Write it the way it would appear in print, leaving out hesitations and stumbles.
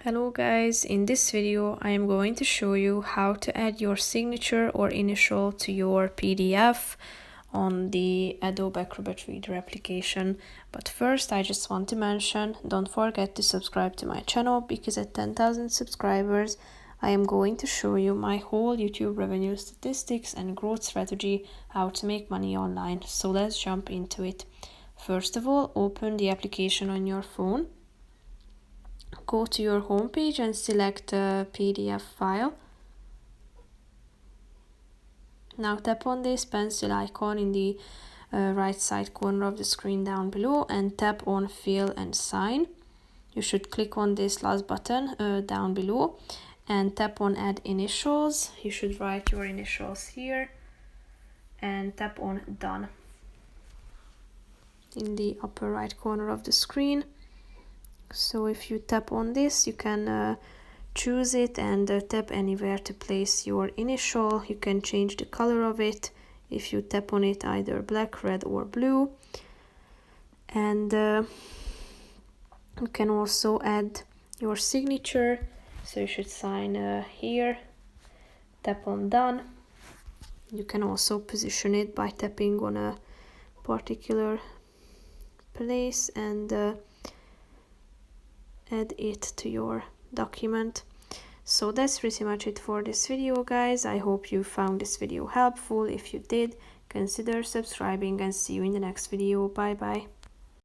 Hello guys, in this video I am going to show you how to add your signature or initial to your PDF on the Adobe Acrobat Reader application. But first I just want to mention, don't forget to subscribe to my channel, because at 10,000 subscribers I am going to show you my whole YouTube revenue statistics and growth strategy, how to make money online. So let's jump into it. First of all, open the application on your phone. Go to your home page and select a PDF file. Now tap on this pencil icon in the right side corner of the screen down below and tap on Fill and Sign. You should click on this last button down below and tap on Add Initials. You should write your initials here and tap on Done in the upper right corner of the screen. So if you tap on this, you can choose it and tap anywhere to place your initial. You can change the color of it if you tap on it, either black, red or blue. And you can also add your signature. So you should sign here, tap on Done. You can also position it by tapping on a particular place and add it to your document. So that's pretty much it for this video, guys. I hope you found this video helpful. If you did, consider subscribing and see you in the next video. Bye bye.